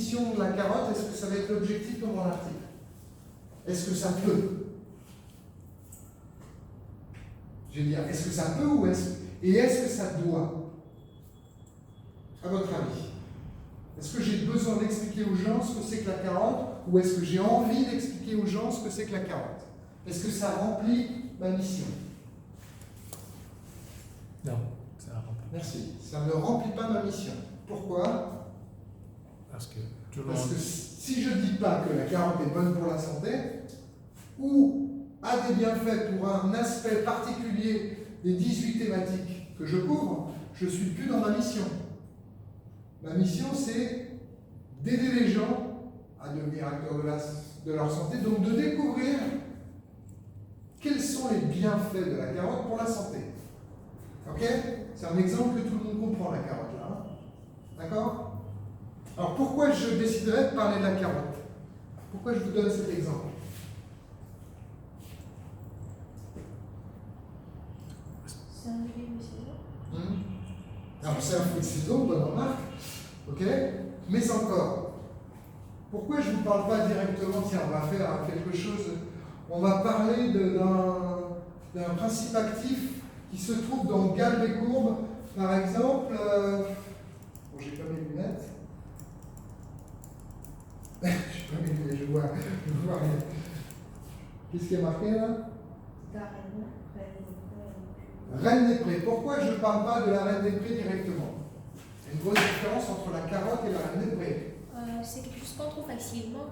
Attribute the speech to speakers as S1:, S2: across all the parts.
S1: définition de la carotte, est-ce que ça va être l'objectif de mon article? Est-ce que ça peut? Je vais dire, est-ce que ça peut ou est-ce que ça doit? À votre avis? Est-ce que j'ai besoin d'expliquer aux gens ce que c'est que la carotte ou est-ce que j'ai envie d'expliquer aux gens ce que c'est que la carotte? Est-ce que ça remplit ma mission?
S2: Non, ça remplit.
S1: Merci. Ça ne remplit pas ma mission. Pourquoi?
S2: Parce que tout le
S1: Parce
S2: monde.
S1: que si je ne dis pas que la carotte est bonne pour la santé ou a des bienfaits pour un aspect particulier des 18 thématiques que je couvre, je ne suis plus dans ma mission. Ma mission, c'est d'aider les gens à devenir acteurs de leur santé, donc de découvrir quels sont les bienfaits de la carotte pour la santé. Ok? C'est un exemple que tout le monde comprend, la carotte, là. Hein? D'accord? Alors, pourquoi je déciderais de parler de la carotte? Pourquoi je vous donne cet exemple?
S3: C'est un fruit de saison.
S1: Alors, c'est un fruit de saison, bonne remarque. Ok? Mais encore, pourquoi je ne vous parle pas directement? Tiens, on va faire quelque chose. On va parler d'un principe actif qui se trouve dans Galbe et Courbe. Par exemple, bon, j'ai pas mes lunettes. J'ai pas mes lunettes, je vois rien. Qu'est-ce qui est marqué là? Reine des Prés. Pourquoi je ne parle pas de la Reine des Prés directement? Il y a une grosse différence entre la carotte et la Reine des Prés.
S3: C'est quelque chose qu'on trouve facilement.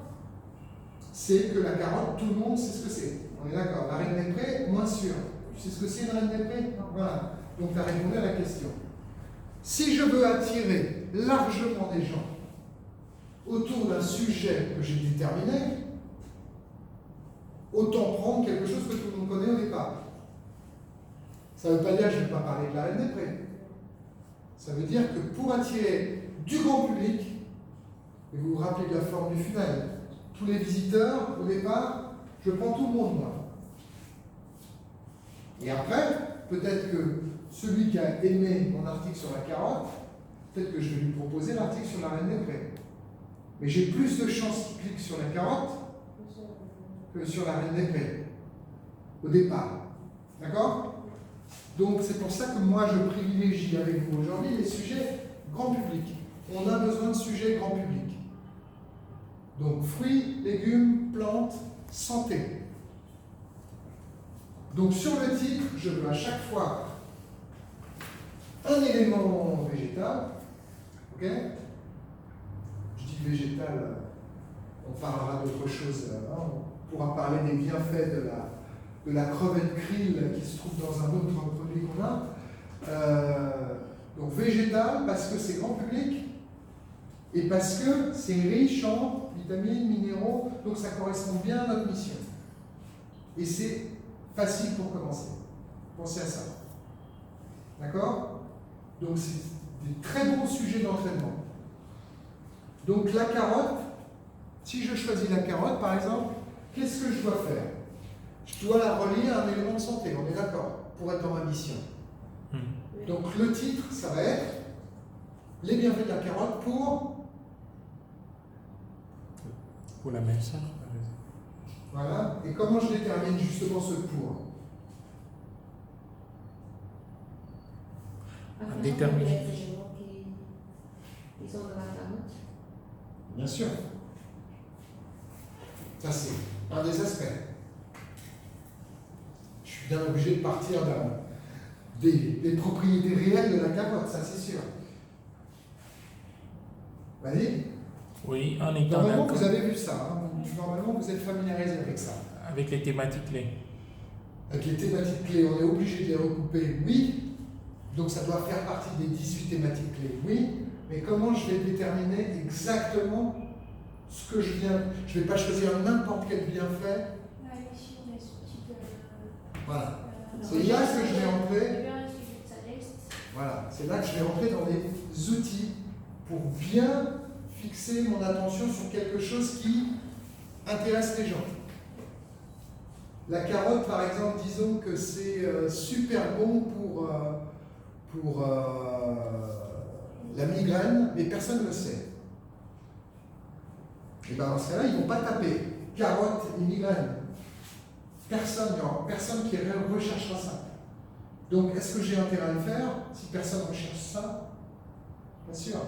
S1: C'est que la carotte, tout le monde sait ce que c'est. On est d'accord. La Reine des Prés, moins sûr. Tu sais ce que c'est une Reine des Prés? Voilà. Donc tu as répondu à la question. Si je veux attirer largement des gens autour d'un sujet que j'ai déterminé, autant prendre quelque chose que tout le monde connaît au départ. Ça ne veut pas dire que je ne vais pas parler de la Reine des Prés. Ça veut dire que pour attirer du grand public, et vous vous rappelez de la forme du funnel, tous les visiteurs, au départ, je prends tout le monde, moi. Et après, peut-être que celui qui a aimé mon article sur la carotte, peut-être que je vais lui proposer l'article sur la Reine des Prés. Mais j'ai plus de chances qu'il clique sur la carotte que sur la Reine des Prés, au départ. D'accord? Donc c'est pour ça que moi je privilégie avec vous aujourd'hui les sujets grand public. On a besoin de sujets grand public. Donc fruits, légumes, plantes, santé. Donc sur le titre, je veux à chaque fois un élément végétal. Ok? Je dis végétal, on parlera d'autre chose. Hein, on pourra parler des bienfaits de la crevette krill qui se trouve dans un autre produit qu'on a. Donc végétal parce que c'est grand public et parce que c'est riche en vitamines, minéraux, donc ça correspond bien à notre mission. Et c'est facile pour commencer. Pensez à ça. D'accord? Donc c'est des très bons sujets d'entraînement. Donc la carotte, si je choisis la carotte par exemple, qu'est-ce que je dois faire? Je dois la relier à un élément de santé, on est d'accord, pour être dans ma mission. Donc le titre, ça va être les bienfaits de la carotte pour
S2: la messe.
S1: Voilà. Et comment je détermine justement ce pour?
S2: Déterminer.
S3: Ils sont dans la carotte.
S1: Bien sûr. Ça, c'est un des aspects. Je suis bien obligé de partir des propriétés réelles de la carotte, ça c'est sûr. Vas-y.
S2: Oui, en étant
S1: Normalement,
S2: d'accord
S1: vous avez vu ça. Hein. Normalement, vous êtes familiarisé avec ça.
S2: avec les thématiques clés.
S1: Avec les thématiques clés, on est obligé de les recouper, oui. Donc ça doit faire partie des 18 thématiques clés, oui. Mais comment je vais déterminer exactement ce que je viens? Je ne vais pas choisir n'importe quel bienfait. Voilà. C'est là que je vais entrer. Voilà, c'est là que je vais rentrer dans les outils pour bien fixer mon attention sur quelque chose qui intéresse les gens. La carotte, par exemple, disons que c'est super bon pour la migraine, mais personne ne le sait. Et bien dans ce cas-là, ils ne vont pas taper carotte et migraine. Personne, il n'y aura personne qui recherchera ça. Donc, est-ce que j'ai intérêt à le faire si personne ne recherche ça? Bien sûr.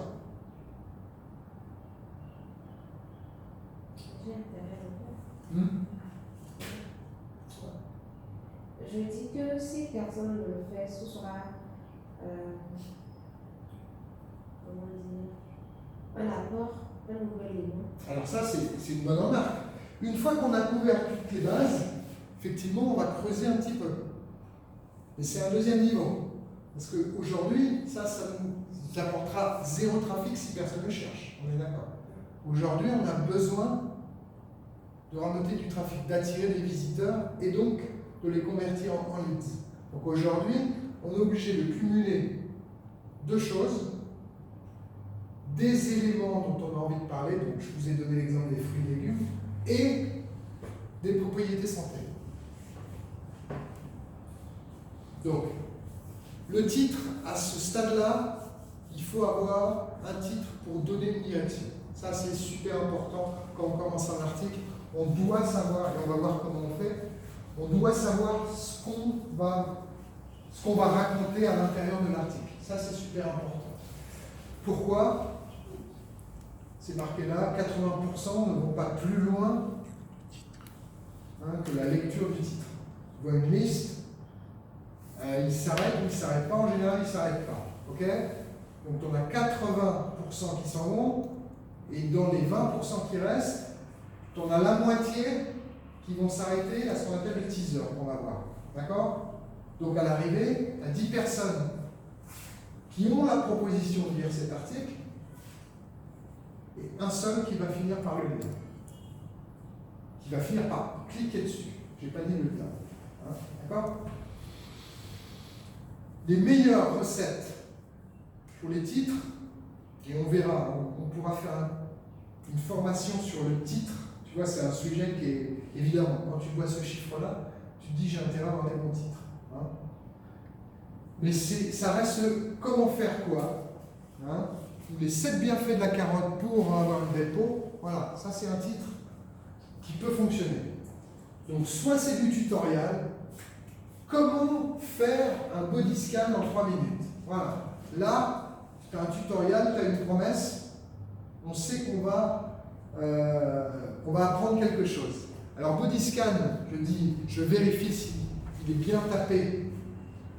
S4: J'ai intérêt à le faire. Je dis que si personne ne le fait, ce sera comment dire, un apport, un nouvel élément.
S1: Alors ça, c'est une bonne remarque. Une fois qu'on a couvert toutes les bases, effectivement, on va creuser un petit peu. Mais c'est un deuxième niveau. Parce qu'aujourd'hui, ça nous apportera zéro trafic si personne ne cherche. On est d'accord. Aujourd'hui, on a besoin de ramener du trafic, d'attirer des visiteurs et donc de les convertir en leads. Donc aujourd'hui, on est obligé de cumuler deux choses. Des éléments dont on a envie de parler, donc je vous ai donné l'exemple des fruits et légumes, et des propriétés santé. Donc, le titre, à ce stade-là, il faut avoir un titre pour donner une direction. Ça, c'est super important quand on commence un article. On doit savoir, et on va voir comment on fait, on doit savoir ce qu'on va raconter à l'intérieur de l'article. Ça, c'est super important. Pourquoi? C'est marqué là, 80% ne vont pas plus loin que la lecture du titre. On voit une liste, il s'arrête ou il ne s'arrête pas, en général il ne s'arrête pas. Ok? Donc on a 80% qui s'en vont, et dans les 20% qui restent, on a la moitié qui vont s'arrêter à ce qu'on appelle le teaser, qu'on va voir. D'accord? Donc à l'arrivée, il y a 10 personnes qui ont la proposition de lire cet article, et un seul qui va finir par le lire. Qui va finir par cliquer dessus. Je n'ai pas dit le lire. Hein? D'accord? Les meilleures recettes pour les titres, et on verra, on pourra faire une formation sur le titre. Tu vois, c'est un sujet qui est, évidemment, quand tu vois ce chiffre-là, tu te dis j'ai intérêt à avoir des bons titres. Hein? Mais ça reste comment faire quoi. Hein? Les 7 bienfaits de la carotte pour avoir une belle peau, voilà, ça c'est un titre qui peut fonctionner. Donc soit c'est du tutoriel, comment faire un body scan en 3 minutes. Voilà, là, tu as un tutoriel, tu as une promesse, on sait qu'on va apprendre quelque chose. Alors body scan, je vérifie s'il est bien tapé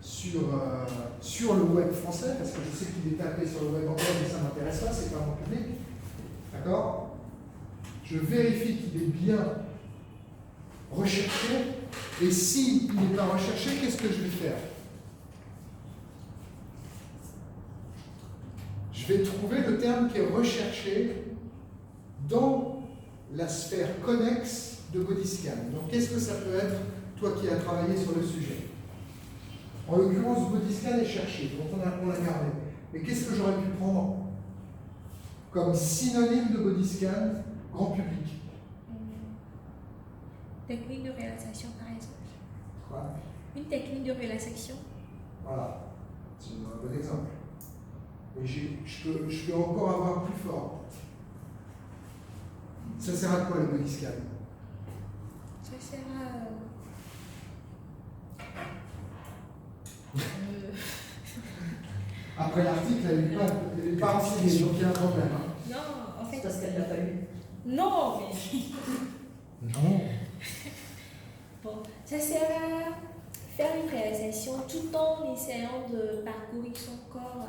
S1: sur le web français, parce que je sais qu'il est tapé sur le web anglais, mais ça ne m'intéresse pas, c'est pas mon public. D'accord? Je vérifie qu'il est bien recherché, et s'il n'est pas recherché, qu'est-ce que je vais faire? Je vais trouver le terme qui est recherché dans la sphère connexe de Bodyscan. Donc qu'est-ce que ça peut être, toi qui as travaillé sur le sujet? En l'occurrence, Bodyscan est cherché, donc on l'a gardé. Mais qu'est-ce que j'aurais pu prendre comme synonyme de Bodyscan grand public?
S3: Technique de relaxation, par exemple.
S1: Quoi?
S3: Une technique de relaxation.
S1: Voilà, c'est un bon exemple. Et je peux encore avoir plus fort. Ça sert à quoi le Bodyscan?
S3: Ça sert à...
S1: Après l'article, elle n'est pas enseignée, donc il y a un problème.
S3: Non, en fait...
S4: C'est parce qu'elle l'a pas lu.
S3: Non, mais...
S2: Non.
S3: Bon, ça sert à faire une réalisation tout en essayant de parcourir son corps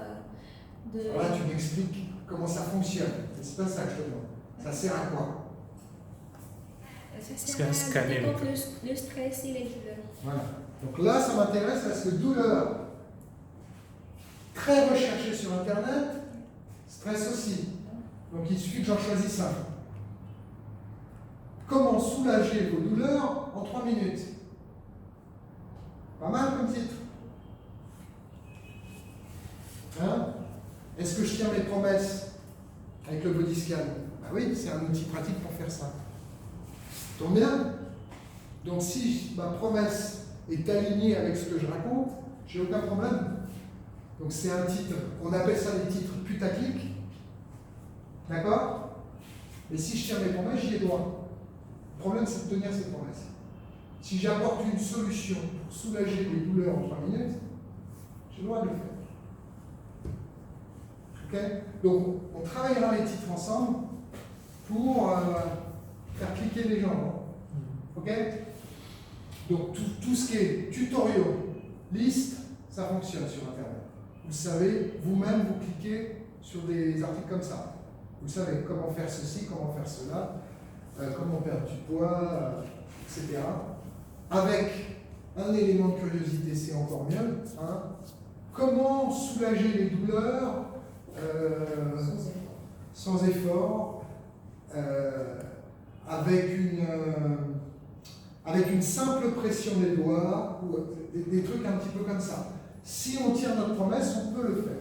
S3: de...
S1: Voilà, tu m'expliques comment ça fonctionne. C'est pas ça que je te demande. Ça sert à quoi?
S3: Ça
S2: C'est
S3: sert
S2: un
S3: à
S2: scanner,
S3: lutter contre le stress et les douleurs.
S1: Voilà. Donc là, ça m'intéresse parce que douleur, très recherchée sur Internet, stress aussi. Donc il suffit que j'en choisisse un. Comment soulager vos douleurs en 3 minutes? Pas mal comme titre. Hein? Est-ce que je tiens mes promesses avec le Bodyscan? Bah oui, c'est un outil pratique pour faire ça. Tombe bien? Donc si ma promesse est alignée avec ce que je raconte, j'ai aucun problème. Donc c'est un titre, on appelle ça des titres putaclic. D'accord? Et si je tiens mes promesses, j'y ai droit. Le problème, c'est de tenir ces promesses. Si j'apporte une solution pour soulager les douleurs en 3 minutes, j'ai le droit de le faire. Ok? Donc, on travaillera les titres ensemble pour faire cliquer les gens. Ok? Donc, tout ce qui est tutoriel, liste, ça fonctionne sur Internet. Vous savez, vous-même, vous cliquez sur des articles comme ça. Vous savez comment faire ceci, comment faire cela, comment perdre du poids, etc. Avec un élément de curiosité, c'est encore mieux. Hein. Comment soulager les douleurs sans effort, avec une simple pression des doigts, ou des trucs un petit peu comme ça. Si on tient notre promesse, on peut le faire.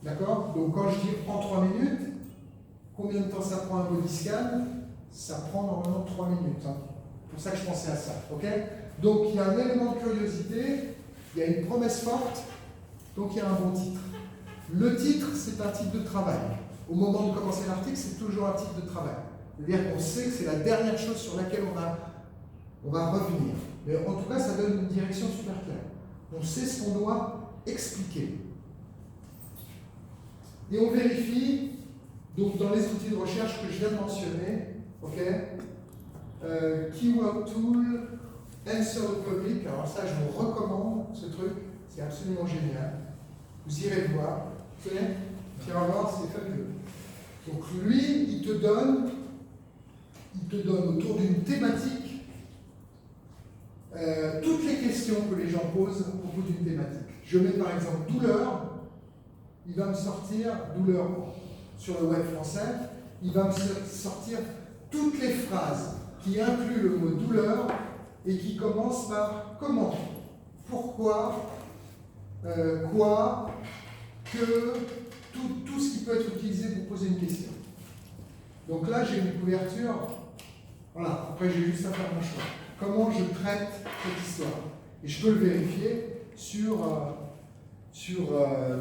S1: D'accord? Donc quand je dis en 3 minutes, combien de temps ça prend un body scan? Ça prend normalement 3 minutes. Hein. C'est pour ça que je pensais à ça. Ok? Donc il y a un élément de curiosité, il y a une promesse forte, donc il y a un bon titre. Le titre, c'est un titre de travail. Au moment de commencer l'article, c'est toujours un titre de travail. C'est-à-dire qu'on sait que c'est la dernière chose sur laquelle on va revenir. Mais en tout cas, ça donne une direction super claire. On sait ce qu'on doit expliquer. Et on vérifie, donc dans les outils de recherche que je viens de mentionner, ok, Keyword Tool, Answer the Public, alors ça je vous recommande ce truc, c'est absolument génial. Vous irez le voir, vous savez, vous irez voir, c'est fabuleux. Donc lui, il te donne autour d'une thématique toutes les questions que les gens posent à propos d'une thématique. Je mets par exemple douleur, il va me sortir douleur sur le web français, il va me sortir toutes les phrases qui incluent le mot douleur et qui commencent par comment, pourquoi, quoi, que, tout ce qui peut être utilisé pour poser une question. Donc là, j'ai une couverture. Voilà, après j'ai juste à faire mon choix. Comment je traite cette histoire? Et je peux le vérifier sur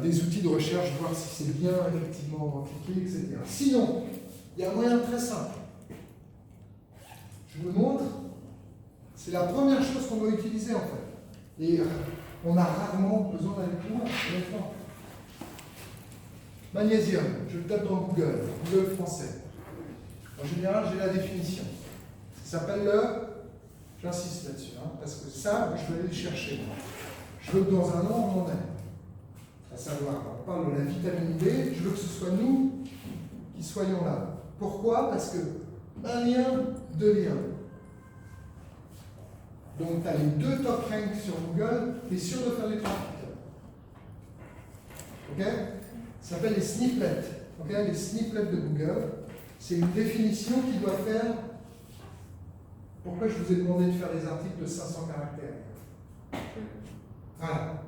S1: des outils de recherche, voir si c'est bien effectivement cliqué, etc. Sinon, il y a un moyen très simple. Je vous montre, c'est la première chose qu'on doit utiliser en fait. Et on a rarement besoin d'aller plus loin, honnêtement. Magnésium, je le tape dans Google français. En général, j'ai la définition. Ça s'appelle j'insiste là-dessus, hein, parce que ça, je vais aller le chercher. Je veux que dans un an, on en ait. À savoir, on parle de la vitamine D, je veux que ce soit nous qui soyons là. Pourquoi? Parce que un lien, 2 liens. Donc, tu as les 2 top ranks sur Google, tu es sûr de faire les trafics. Ok? Ça s'appelle les snippets. Okay? Les snippets de Google, c'est une définition qui doit faire. Pourquoi je vous ai demandé de faire des articles de 500 caractères? Voilà.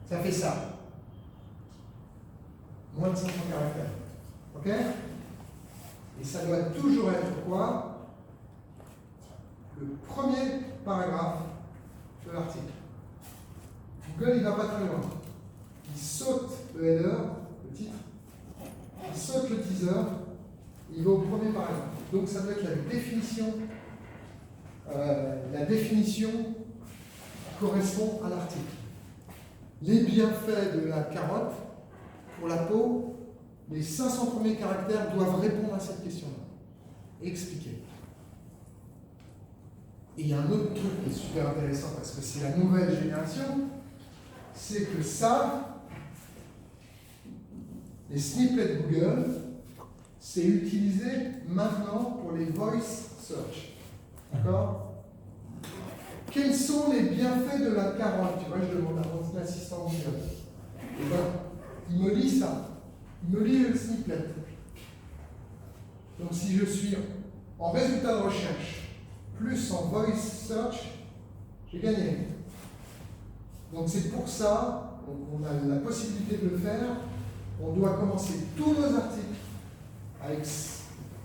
S1: Ça fait ça. Moins de 500 caractères. Ok? Et ça doit toujours être quoi? Le premier paragraphe de l'article. Google, il ne va pas très loin. Il saute le header, le titre, il saute le teaser, il va au premier paragraphe. Donc ça doit être la définition correspond à l'article. Les bienfaits de la carotte pour la peau, les 500 premiers caractères doivent répondre à cette question-là. Expliquer. Et il y a un autre truc qui est super intéressant parce que c'est la nouvelle génération, c'est que ça, les snippets Google, c'est utilisé maintenant pour les voice search. D'accord? Quels sont les bienfaits de la carotte? Tu vois, je demande à mon assistant Google. Et ben, il me lit ça. Il me lit le snippet. Donc si je suis en résultat de recherche plus en voice search, j'ai gagné. Donc c'est pour ça, on a la possibilité de le faire. On doit commencer tous nos articles avec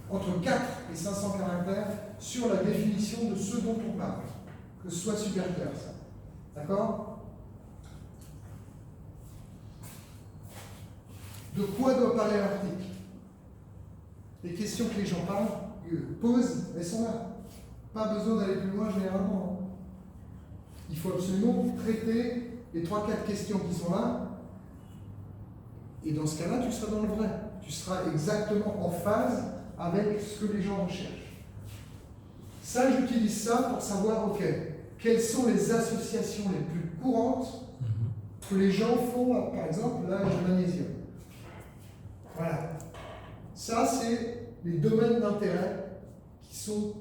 S1: entre 4 et 500 caractères sur la définition de ce dont on parle. Que ce soit super clair, ça. D'accord? De quoi doit parler l'article? Les questions que les gens posent, elles sont là. Pas besoin d'aller plus loin généralement. Il faut absolument traiter les 3-4 questions qui sont là. Et dans ce cas-là, tu seras dans le vrai. Tu seras exactement en phase avec ce que les gens recherchent. Ça, j'utilise ça pour savoir, ok, quelles sont les associations les plus courantes que les gens font, par exemple, là, le magnésium. Voilà. Ça, c'est les domaines d'intérêt qui sont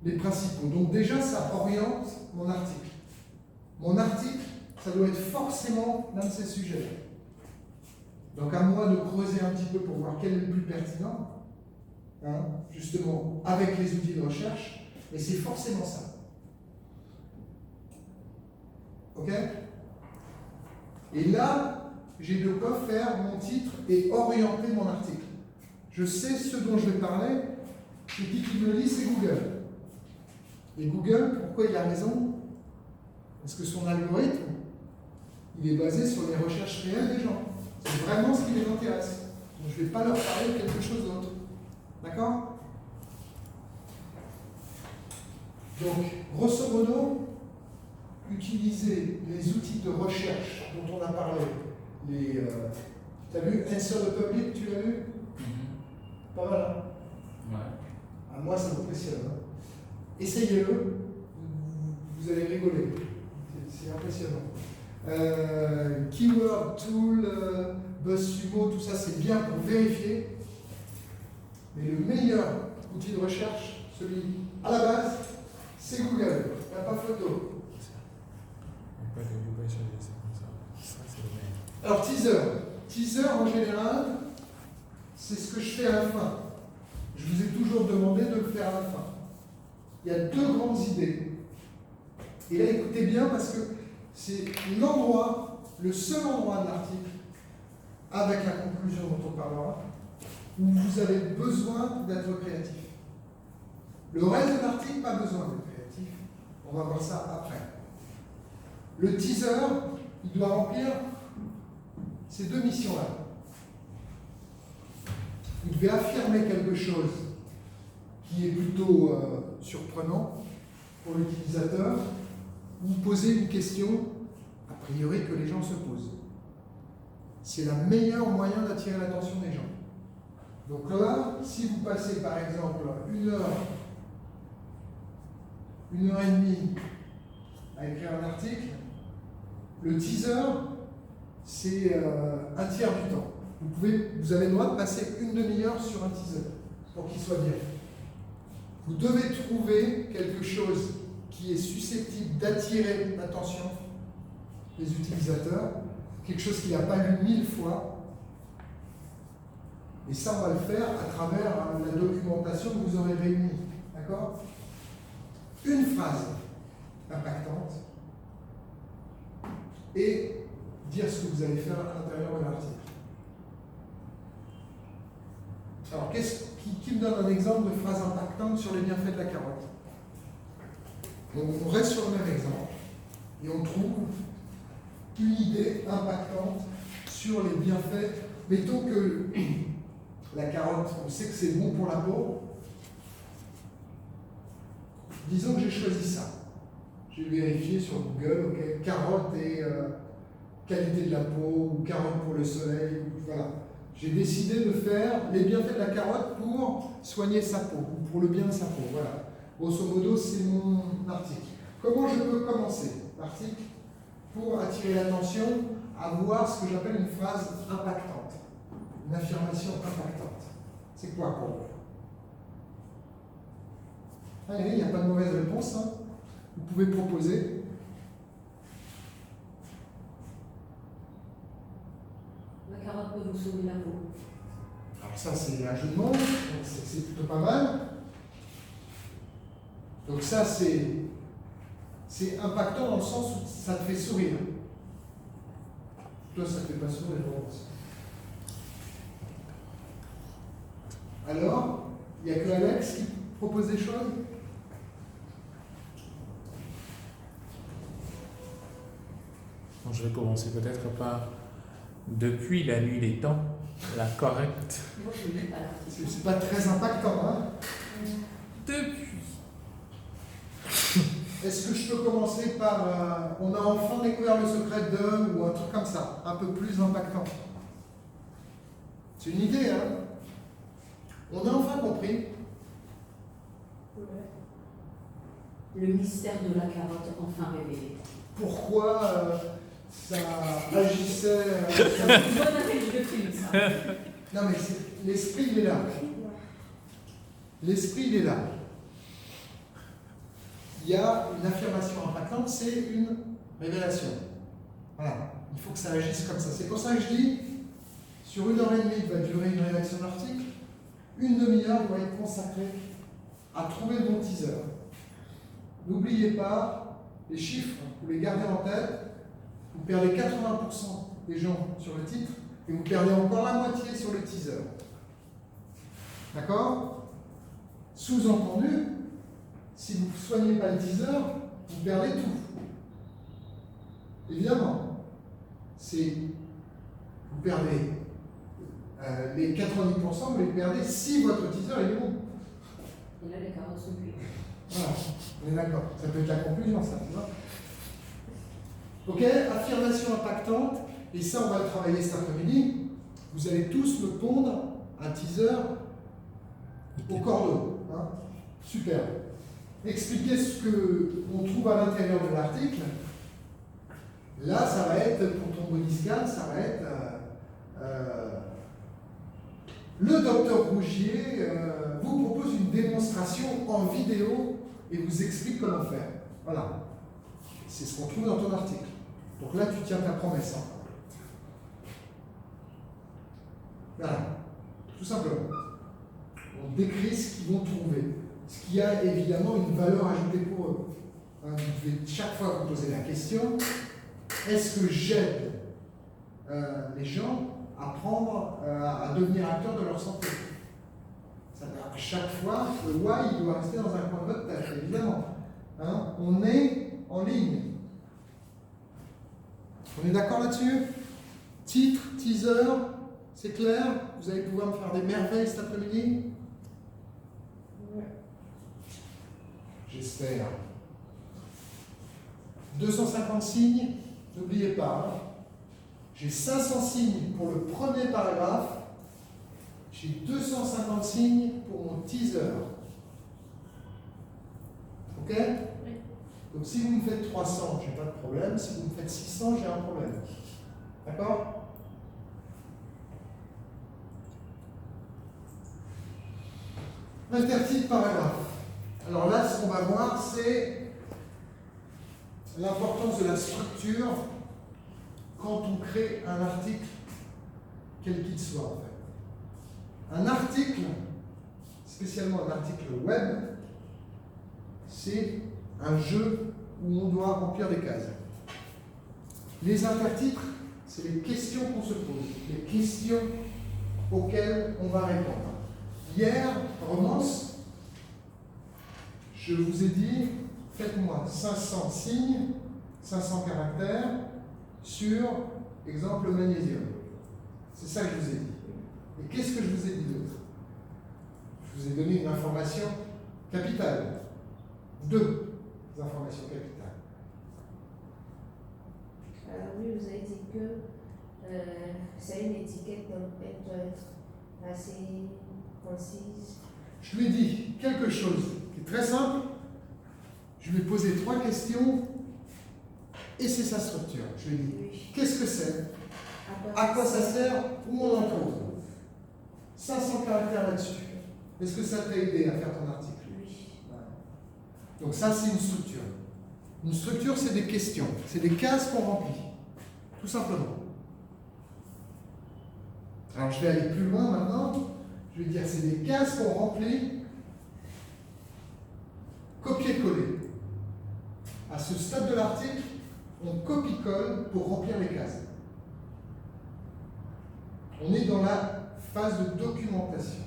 S1: les principaux. Donc déjà, ça oriente mon article. Mon article, ça doit être forcément l'un de ces sujets. Donc à moi de creuser un petit peu pour voir quel est le plus pertinent, hein, justement, avec les outils de recherche, et c'est forcément ça. Ok? Et là, j'ai de quoi faire mon titre et orienter mon article. Je sais ce dont je vais parler, et qui me le lit, c'est Google. Et Google, pourquoi il a raison? Parce que son algorithme, il est basé sur les recherches réelles des gens. C'est vraiment ce qui les intéresse. Donc je ne vais pas leur parler de quelque chose d'autre. D'accord? Donc, grosso modo, utiliser les outils de recherche dont on a parlé. Tu as vu Answer the Public, tu l'as vu? Pas mal, hein? Ouais. À moi, ça m'impressionne. Hein? Essayez-le, vous allez rigoler. C'est impressionnant. Keyword Tool, BuzzSumo, tout ça, c'est bien pour vérifier. Mais le meilleur outil de recherche, celui à la base, c'est Google. Il n'y a pas photo. Alors, teaser. Teaser, en général, c'est ce que je fais à la fin. Je vous ai toujours demandé de le faire à la fin. Il y a 2 grandes idées. Et là, écoutez bien, parce que c'est l'endroit, le seul endroit de l'article, avec la conclusion dont on parlera, où vous avez besoin d'être créatif. Le reste de l'article, pas besoin d'être créatif. On va voir ça après. Le teaser, il doit remplir ces 2 missions-là. Vous devez affirmer quelque chose qui est plutôt surprenant pour l'utilisateur, ou poser une question, a priori, que les gens se posent. C'est le meilleur moyen d'attirer l'attention des gens. Donc là, si vous passez par exemple 1 heure, 1 heure et demie à écrire un article, le teaser, c'est un tiers du temps. Vous avez le droit de passer 1 demi-heure sur un teaser pour qu'il soit bien. Vous devez trouver quelque chose qui est susceptible d'attirer l'attention des utilisateurs, quelque chose qu'il n'a pas lu 1000 fois. Et ça, on va le faire à travers la documentation que vous aurez réunie. D'accord? Une phrase impactante et dire ce que vous allez faire à l'intérieur de l'article. Alors, qui me donne un exemple de phrase impactante sur les bienfaits de la carotte? Donc, on reste sur le même exemple et on trouve une idée impactante sur les bienfaits. Mettons que la carotte, on sait que c'est bon pour la peau. Disons que j'ai choisi ça. J'ai vérifié sur Google, ok, carotte et qualité de la peau, ou carotte pour le soleil, voilà. J'ai décidé de faire les bienfaits de la carotte pour soigner sa peau, ou pour le bien de sa peau, voilà. Grosso modo, c'est mon article. Comment je peux commencer l'article pour attirer l'attention à voir ce que j'appelle une phrase impactante, une affirmation impactante? C'est quoi pour vous? Allez, il n'y a pas de mauvaise réponse, hein. Vous pouvez proposer.
S4: La carotte peut vous sauver la peau.
S1: Alors ça, c'est un jeu de mots, donc c'est plutôt pas mal. Donc ça, c'est impactant dans le sens où ça te fait sourire. Toi, ça ne te fait pas sourire, bon. Alors, il n'y a que Alex qui propose des choses?
S2: Bon, je vais commencer peut-être par depuis la nuit des temps. La correcte.
S4: Moi, je ne lis pas l'article.
S1: C'est pas très impactant, hein.
S2: Depuis.
S1: Est-ce que je peux commencer par on a enfin découvert le secret de, ou un truc comme ça, un peu plus impactant. C'est une idée, hein. On a enfin compris.
S4: Le mystère de la carotte enfin révélé.
S1: Pourquoi ça agissait.
S4: C'est une bonne affiche de film, ça.
S1: Non, mais l'esprit, il est là. L'esprit, il est là. Il y a une affirmation impactante, c'est une révélation. Voilà. Il faut que ça agisse comme ça. C'est pour ça que je dis, sur 1h30 va durer une rédaction d'article, une demi-heure doit être consacrée à trouver le bon teaser. N'oubliez pas, les chiffres, vous les gardez en tête, vous perdez 80% des gens sur le titre, et vous perdez encore la moitié sur le teaser. D'accord? Sous-entendu, si vous ne soignez pas le teaser, vous perdez tout. Évidemment. Vous perdez les 90%, vous les perdez si votre teaser est bon.
S4: Et là, les carottes sont cuites.
S1: Voilà, on est d'accord. Ça peut être la conclusion, ça, tu vois. Ok, affirmation impactante, et ça, on va le travailler cet après-midi. Vous allez tous me pondre un teaser au cordeau. Hein. Super. Expliquer ce qu'on trouve à l'intérieur de l'article. Là, ça va être, pour ton bodyscan, ça va être le docteur Rougier vous propose une démonstration en vidéo et vous explique comment faire. Voilà. C'est ce qu'on trouve dans ton article. Donc là, tu tiens ta promesse. Hein. Voilà. Tout simplement. On décrit ce qu'ils vont trouver. Ce qui a évidemment une valeur ajoutée pour eux. Hein, vous devez chaque fois vous poser la question, est-ce que j'aide les gens à à devenir acteurs de leur santé? Ça, à chaque fois, le why, il doit rester dans un coin de votre tête, évidemment. Hein, on est en ligne. On est d'accord là-dessus? Titre, teaser, c'est clair? Vous allez pouvoir me faire des merveilles cet après-midi? J'espère. 250 signes, n'oubliez pas. Hein. J'ai 500 signes pour le premier paragraphe. J'ai 250 signes pour mon teaser. Ok?
S3: Oui.
S1: Donc si vous me faites 300, j'ai pas de problème. Si vous me faites 600, j'ai un problème. D'accord? Intertitre paragraphe. Alors là, ce qu'on va voir, c'est l'importance de la structure quand on crée un article, quel qu'il soit en fait. Un article, spécialement un article web, c'est un jeu où on doit remplir des cases. Les intertitres, c'est les questions qu'on se pose, les questions auxquelles on va répondre. Hier, romance, je vous ai dit, faites-moi 500 signes, 500 caractères sur, exemple, le magnésium. C'est ça que je vous ai dit. Et qu'est-ce que je vous ai dit d'autre? Je vous ai donné une information capitale. 2 informations capitales.
S4: Oui, vous avez dit que c'est une étiquette, donc elle doit être assez concise.
S1: Je lui ai dit quelque chose qui est très simple. Je lui ai posé 3 questions et c'est sa structure. Je lui ai dit,
S4: Oui.
S1: qu'est-ce que c'est? À quoi ça sert? Où on en trouve? 500 caractères là-dessus. Est-ce que ça t'a aidé à faire ton article?
S4: Oui.
S1: Donc ça, c'est une structure. Une structure, c'est des questions. C'est des cases qu'on remplit. Tout simplement. Alors, je vais aller plus loin maintenant. Je vais dire, c'est des cases qu'on remplit, copier-coller. À ce stade de l'article, on copie-colle pour remplir les cases. On est dans la phase de documentation.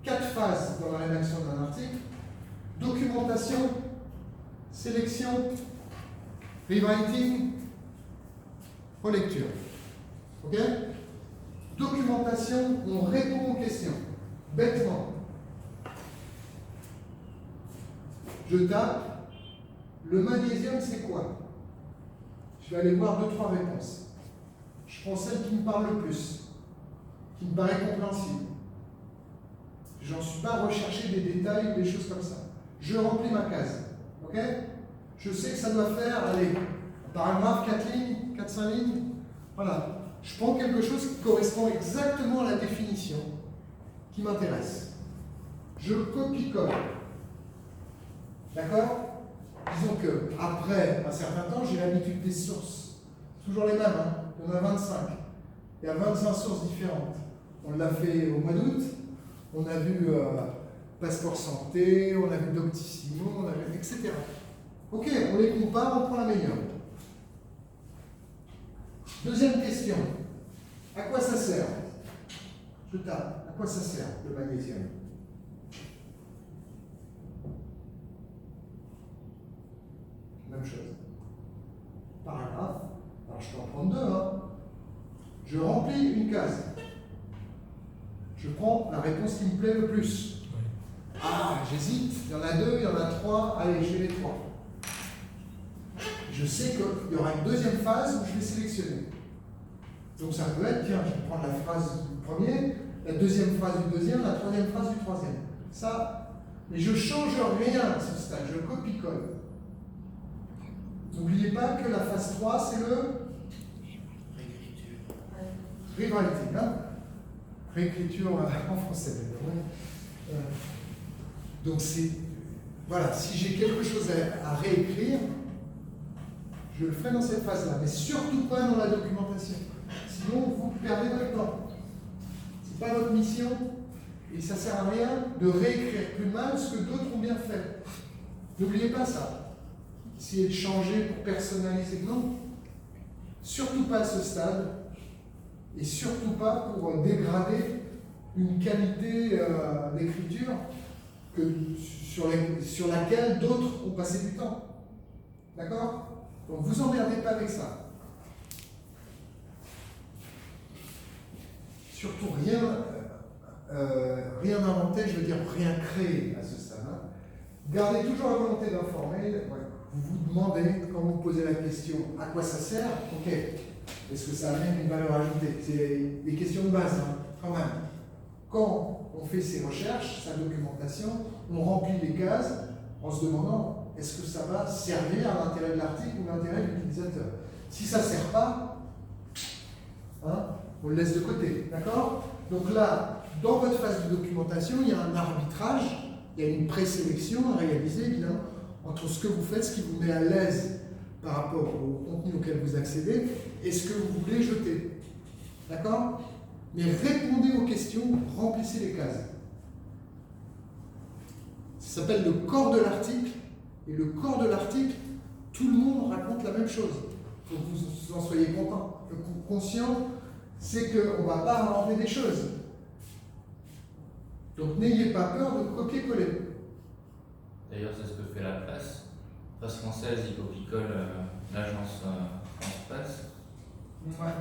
S1: 4 phases dans la rédaction d'un article. Documentation, sélection, rewriting, relecture. Ok? documentation, on répond aux questions. Bêtement. Je tape, le magnésium c'est quoi? Je vais aller voir 2-3 réponses. Je prends celle qui me parle le plus, qui me paraît compréhensible. J'en suis pas à rechercher des détails ou des choses comme ça. Je remplis ma case. Ok? Je sais que ça doit faire, allez, un paragraphe, 4 lignes, 4-5 lignes. Voilà. Je prends quelque chose qui correspond exactement à la définition qui m'intéresse. Je copie-colle. D'accord? Disons que après un certain temps, j'ai l'habitude des sources. Toujours les mêmes, hein? Il y en a 25. Il y a 25 sources différentes. On l'a fait au mois d'août. On a vu Passeport Santé, on a vu Doctissimo, on a vu, etc. Ok, on les compare, on prend la meilleure. Deuxième question. À quoi ça sert? Je tape. À quoi ça sert, le magnésium? Même chose. Paragraphe. Alors je peux en prendre 2. Hein. Je remplis une case. Je prends la réponse qui me plaît le plus. Ah, j'hésite. Il y en a 2, il y en a 3. Allez, je fais les 3. Je sais qu'il y aura une deuxième phase où je vais sélectionner. Donc ça peut être, tiens, je vais prendre la phrase du premier, la deuxième phrase du deuxième, la troisième phrase du troisième. Ça, mais je ne change rien à ce stade, je copie-colle. N'oubliez pas que la phase 3, c'est le rewriting. Hein? Réécriture en français. Donc c'est, voilà, si j'ai quelque chose à réécrire, je le ferai dans cette phase-là, mais surtout pas dans la documentation. Sinon, vous perdez votre temps. Ce n'est pas votre mission, et ça ne sert à rien de réécrire plus mal ce que d'autres ont bien fait. N'oubliez pas ça. Essayez de changer pour personnaliser. Non. Surtout pas à ce stade, et surtout pas pour dégrader une qualité d'écriture sur laquelle d'autres ont passé du temps. D'accord? Donc vous emmerdez pas avec ça. Surtout rien inventer, je veux dire rien créer à ce stade. Hein. Gardez toujours la volonté d'informer. Ouais. Vous vous demandez, quand vous posez la question, à quoi ça sert? Ok. Est-ce que ça amène une valeur ajoutée? C'est des questions de base, hein, quand même. Quand on fait ses recherches, sa documentation, on remplit les cases en se demandant est-ce que ça va servir à l'intérêt de l'article ou l'intérêt de l'utilisateur. Si ça ne sert pas, hein, on le laisse de côté. D'accord? Donc là, dans votre phase de documentation, il y a un arbitrage, il y a une présélection à réaliser, évidemment, entre ce que vous faites, ce qui vous met à l'aise par rapport au contenu auquel vous accédez, et ce que vous voulez jeter. D'accord? Mais répondez aux questions, remplissez les cases. Ça s'appelle le corps de l'article, et le corps de l'article, tout le monde raconte la même chose. Il faut que vous en soyez conscient, c'est qu'on ne va pas inventer des choses. Donc n'ayez pas peur de copier-coller.
S5: D'ailleurs, c'est ce que fait la presse. La presse française, il copie-colle l'agence France Presse.
S1: Ouais.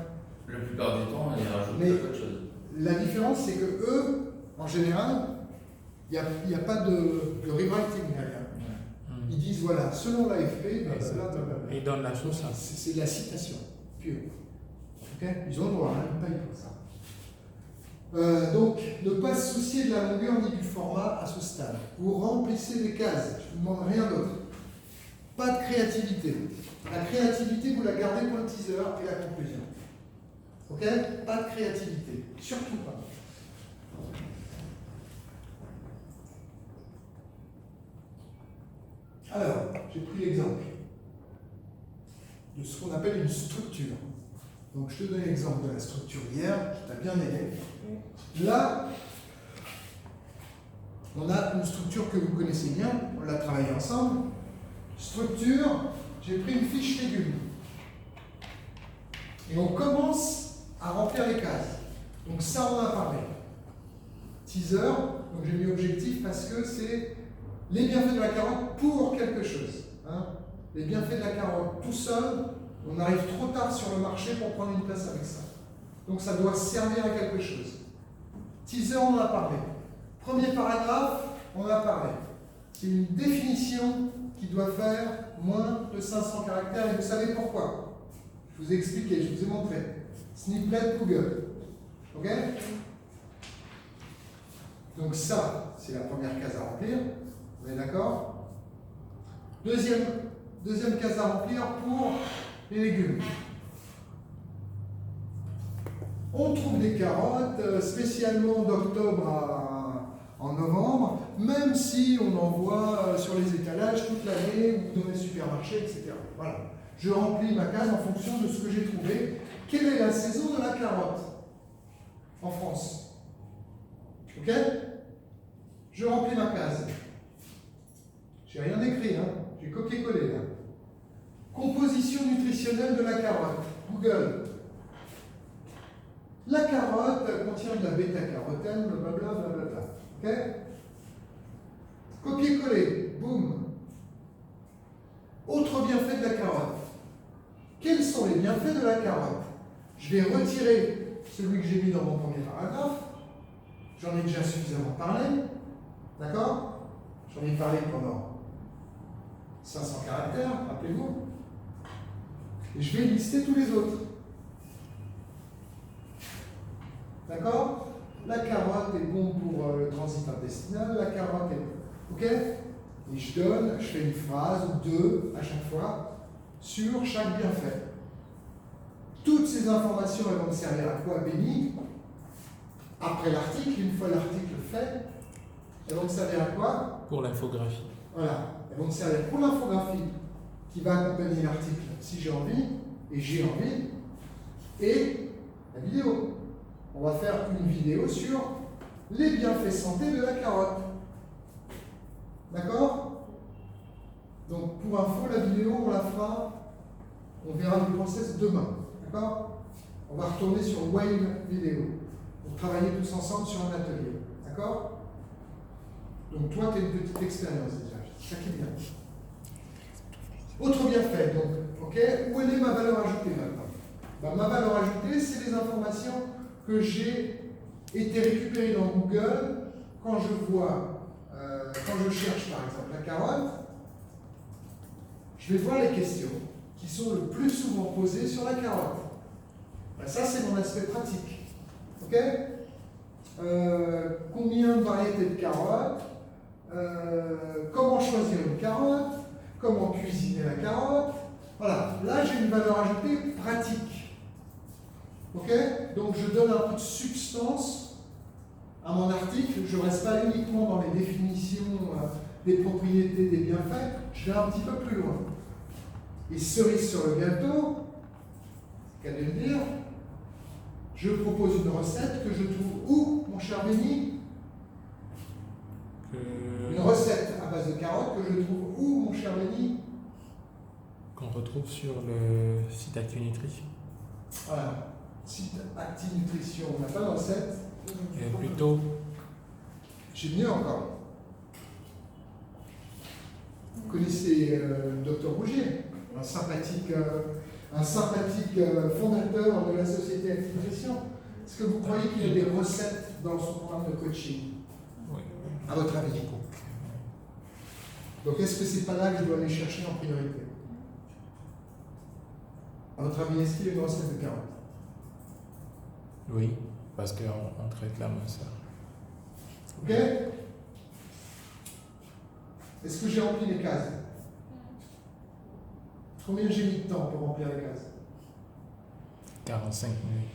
S5: La plupart du temps, ils rajoutent peu de choses.
S1: La différence, c'est que eux, en général, il n'y a pas de rewriting derrière.
S2: Mm.
S1: Ils disent, voilà, selon l'AFP,
S2: Ils donnent la source.
S1: c'est de la citation pure. Okay? Ils ont le droit, hein, ils payent pour ça. Donc, ne pas se soucier de la longueur ni du format à ce stade. Vous remplissez les cases, je ne vous demande rien d'autre. Pas de créativité. La créativité, vous la gardez pour le teaser et la conclusion. Ok? Pas de créativité. Surtout pas. Alors, j'ai pris l'exemple de ce qu'on appelle une structure. Donc, je te donne l'exemple de la structure hier, qui t'a bien aidé. Là, on a une structure que vous connaissez bien, on l'a travaillé ensemble. Structure, j'ai pris une fiche légumes. Et on commence à remplir les cases. Donc ça, on en a parlé. Teaser, donc j'ai mis objectif parce que c'est les bienfaits de la carotte pour quelque chose. Hein. Les bienfaits de la carotte tout seul, on arrive trop tard sur le marché pour prendre une place avec ça. Donc ça doit servir à quelque chose. Teaser, on en a parlé. Premier paragraphe, on en a parlé. C'est une définition qui doit faire moins de 500 caractères et vous savez pourquoi. Je vous ai expliqué, je vous ai montré. Snippet Google. Ok? Donc ça, c'est la première case à remplir. Vous êtes d'accord? Deuxième case à remplir pour les légumes. On trouve des carottes spécialement d'octobre en novembre, même si on en voit sur les étalages toute l'année ou dans les supermarchés, etc. Voilà. Je remplis ma case en fonction de ce que j'ai trouvé. Quelle est la saison de la carotte en France? Ok? Je remplis ma case. J'ai rien écrit, hein? J'ai copié-collé là. Composition nutritionnelle de la carotte. Google. La carotte contient de la bêta-carotène, blablabla, blablabla. Ok? Copier-coller. Boum. Autre bienfait de la carotte. Quels sont les bienfaits de la carotte? Je vais retirer celui que j'ai mis dans mon premier paragraphe. J'en ai déjà suffisamment parlé. D'accord? J'en ai parlé pendant 500 caractères, rappelez-vous. Et je vais lister tous les autres. D'accord? La carotte est bon pour le transit intestinal, la carotte est... Ok? Et je fais une phrase ou deux à chaque fois sur chaque bienfait. Toutes ces informations, elles vont me servir à quoi, Béni? Après l'article, une fois l'article fait, elles vont me servir à quoi?
S2: Pour l'infographie.
S1: Voilà. Elles vont me servir pour l'infographie qui va accompagner l'article si j'ai envie, et j'ai envie, et la vidéo. On va faire une vidéo sur les bienfaits santé de la carotte. D'accord? Donc, pour info, la vidéo, on la fera, on verra le process demain. D'accord? On va retourner sur Wave Vidéo pour travailler tous ensemble sur un atelier. D'accord? Donc, toi, tu as une petite expérience déjà. Ça qui est bien. Autre bienfait, donc, ok? Où elle est ma valeur ajoutée maintenant? Ben, ma valeur ajoutée, c'est les informations que j'ai été récupérées dans Google quand je vois, quand je cherche par exemple la carotte, je vais voir les questions qui sont le plus souvent posées sur la carotte. Ben, ça, c'est mon aspect pratique. Ok? Combien de variétés de carottes? Comment choisir une carotte? Comment cuisiner la carotte? Voilà, là j'ai une valeur ajoutée pratique. Ok? Donc je donne un peu de substance à mon article, je ne reste pas uniquement dans les définitions des propriétés, des bienfaits, je vais un petit peu plus loin. Et cerise sur le gâteau, qu'à de le dire, je propose une recette que je trouve où, mon cher Béni? Une recette à base de carottes que je trouve où, mon cher Béni?
S2: Qu'on retrouve sur le site ActuNutrition.
S1: Voilà, site ActuNutrition, on n'a pas de recette.
S2: Et plutôt.
S1: J'ai mieux encore. Vous connaissez le docteur Rougier, un sympathique fondateur de la société ActuNutrition. Est-ce que vous croyez qu'il y a des recettes dans son programme de coaching?
S2: Oui.
S1: À votre avis? Donc est-ce que c'est pas là que je dois aller chercher en priorité? À votre avis, est-ce qu'il y a une recette de carottes?
S2: Oui, parce qu'on réclame ça.
S1: Ok? Est-ce que j'ai rempli les cases? Combien j'ai mis de temps pour remplir les cases?
S2: 45 minutes.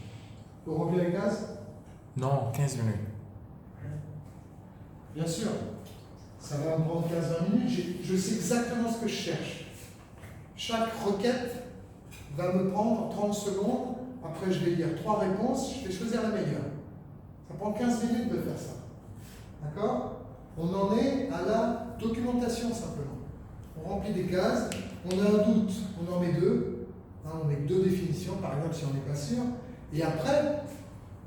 S1: Pour remplir les cases?
S2: Non, 15 minutes.
S1: Bien sûr. Ça va me prendre 15-20 minutes. Je sais exactement ce que je cherche. Chaque requête va me prendre 30 secondes. Après, je vais lire 3 réponses. Je vais choisir la meilleure. Ça prend 15 minutes de faire ça. D'accord? On en est à la documentation simplement. On remplit des cases. On a un doute. On en met 2. On met 2 définitions, par exemple, si on n'est pas sûr. Et après,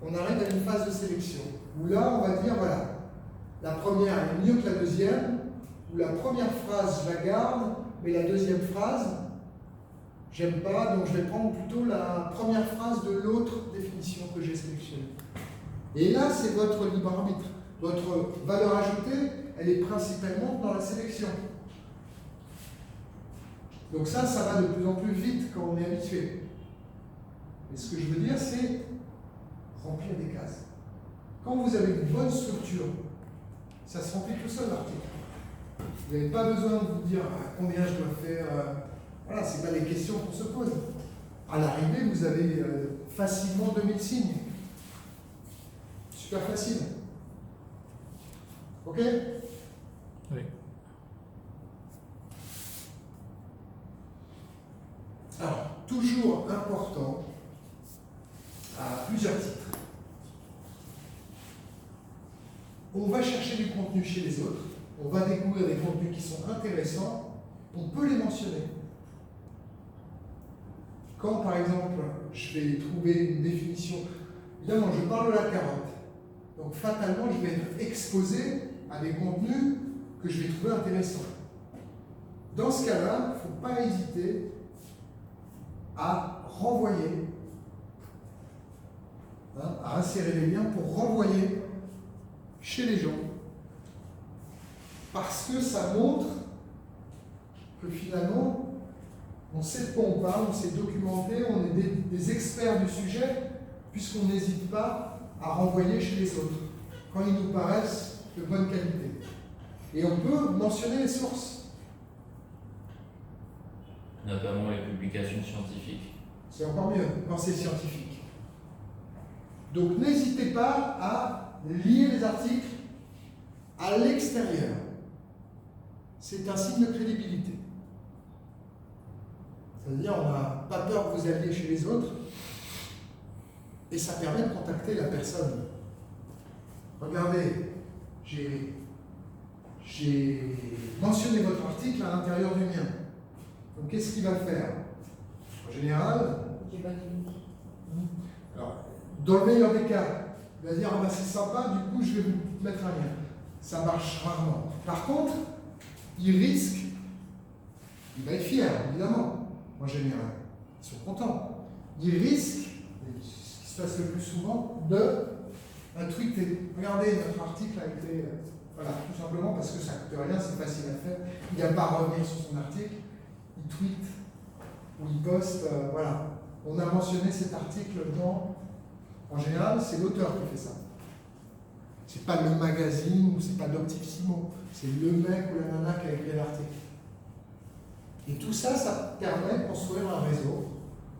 S1: on arrive à une phase de sélection. Où là, on va dire, voilà, la première est mieux que la deuxième, ou la première phrase, je la garde, mais la deuxième phrase, J'aime pas, donc je vais prendre plutôt la première phrase de l'autre définition que j'ai sélectionnée. Et là, c'est votre libre arbitre. Votre valeur ajoutée, elle est principalement dans la sélection. Donc ça va de plus en plus vite quand on est habitué. Et ce que je veux dire, c'est remplir des cases. Quand vous avez une bonne structure, ça se remplit tout seul l'article. Vous n'avez pas besoin de vous dire combien je dois faire. Voilà, ce n'est pas les questions qu'on se pose. À l'arrivée, vous avez facilement 2000 signes. Super facile. Ok?
S2: Oui.
S1: Alors, toujours important, à plusieurs titres. On va chercher du contenu chez les autres, on va découvrir des contenus qui sont intéressants, on peut les mentionner. Quand, par exemple, je vais trouver une définition, évidemment, je parle de la carotte, donc fatalement, je vais être exposé à des contenus que je vais trouver intéressants. Dans ce cas-là, il ne faut pas hésiter à renvoyer, à insérer les liens pour renvoyer chez les gens. Parce que ça montre que finalement, on sait de quoi on parle, on s'est documenté, on est des experts du sujet, puisqu'on n'hésite pas à renvoyer chez les autres, quand ils nous paraissent de bonne qualité. Et on peut mentionner les sources.
S5: Notamment les publications scientifiques.
S1: C'est encore mieux quand c'est scientifique. Donc n'hésitez pas à lier les articles à l'extérieur. C'est un signe de crédibilité. C'est-à-dire, on n'a pas peur que vous alliez chez les autres, et ça permet de contacter la personne. Regardez, j'ai mentionné votre article à l'intérieur du mien. Donc qu'est-ce qu'il va faire? En général, alors, dans le meilleur des cas, il va dire ah ben c'est sympa, du coup je vais vous mettre un lien. Ça marche rarement. Par contre, il risque, il va être fier, évidemment, en général. Ils sont contents. Il risque, ce qui se passe le plus souvent, de tweeter. Regardez, notre article a été. Voilà, tout simplement parce que ça ne coûte rien, c'est facile à faire. Il n'y a pas à revenir sur son article. Il tweet ou il poste, voilà. On a mentionné cet article dans. En général, c'est l'auteur qui fait ça. C'est pas le magazine ou c'est pas Doctissimo. C'est le mec ou la nana qui a écrit l'article. Et tout ça, ça permet de construire un réseau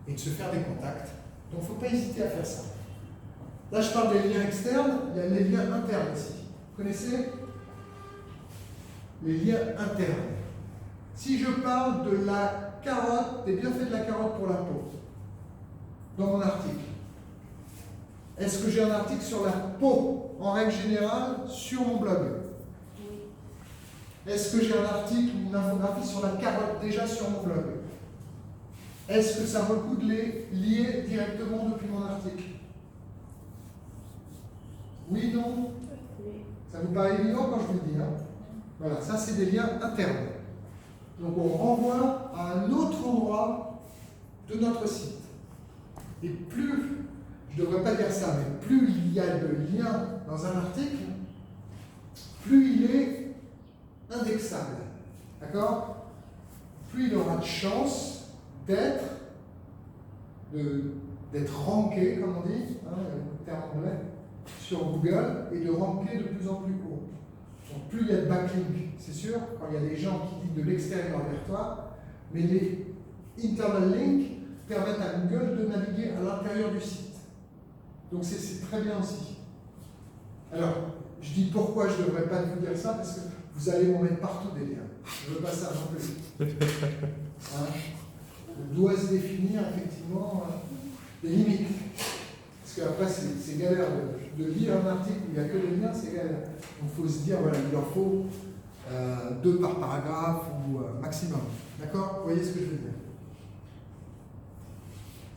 S1: et de se faire des contacts. Donc il ne faut pas hésiter à faire ça. Là, je parle des liens externes, il y a les liens internes aussi. Vous connaissez les liens internes? Si je parle de la carotte, des bienfaits de la carotte pour la peau, dans mon article, est-ce que j'ai un article sur la peau, en règle générale, sur mon blog?
S4: Oui.
S1: Est-ce que j'ai un article ou une infographie sur la carotte déjà sur mon blog? Est-ce que ça vaut le coup de les lier directement depuis mon article? Oui, non?
S4: Oui.
S1: Ça vous paraît évident quand je vous le dis, hein? Voilà, ça c'est des liens internes. Donc on renvoie à un autre endroit de notre site. Et plus, je ne devrais pas dire ça, mais plus il y a de liens dans un article, plus il est indexable. D'accord? Plus il aura de chance d'être ranké, comme on dit, hein, il y a beaucoup de termes anglais, sur Google, et de ranker de plus en plus court. Donc plus il y a de backlink, c'est sûr, quand il y a des gens qui disent de l'extérieur vers toi, mais les internal links permettent à Google de naviguer à l'intérieur du site. Donc c'est très bien aussi. Alors, je dis pourquoi je ne devrais pas vous dire ça, parce que vous allez m'en mettre partout des liens. Je ne veux pas ça non plus. Hein? On doit se définir effectivement des limites. Parce qu'après, c'est galère de lire un article où il n'y a que des liens, c'est galère. Donc il faut se dire, voilà, il en faut 2 par paragraphe ou maximum. D'accord? Vous voyez ce que je veux dire?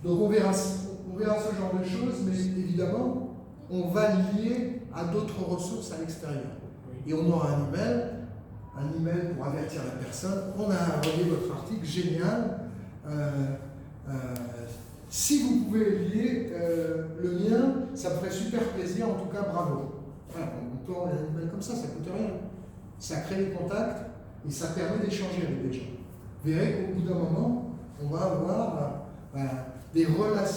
S1: Donc on verra ce genre de choses, mais évidemment, on va lier à d'autres ressources à l'extérieur. Et on aura un email pour avertir la personne. On a envoyé votre article, génial. Si vous pouvez lier le mien, ça me ferait super plaisir, en tout cas bravo. Voilà, on peut envoyer un email comme ça coûte rien. Ça crée des contacts et ça permet d'échanger avec des gens. Vous verrez qu'au bout d'un moment, on va avoir des relations.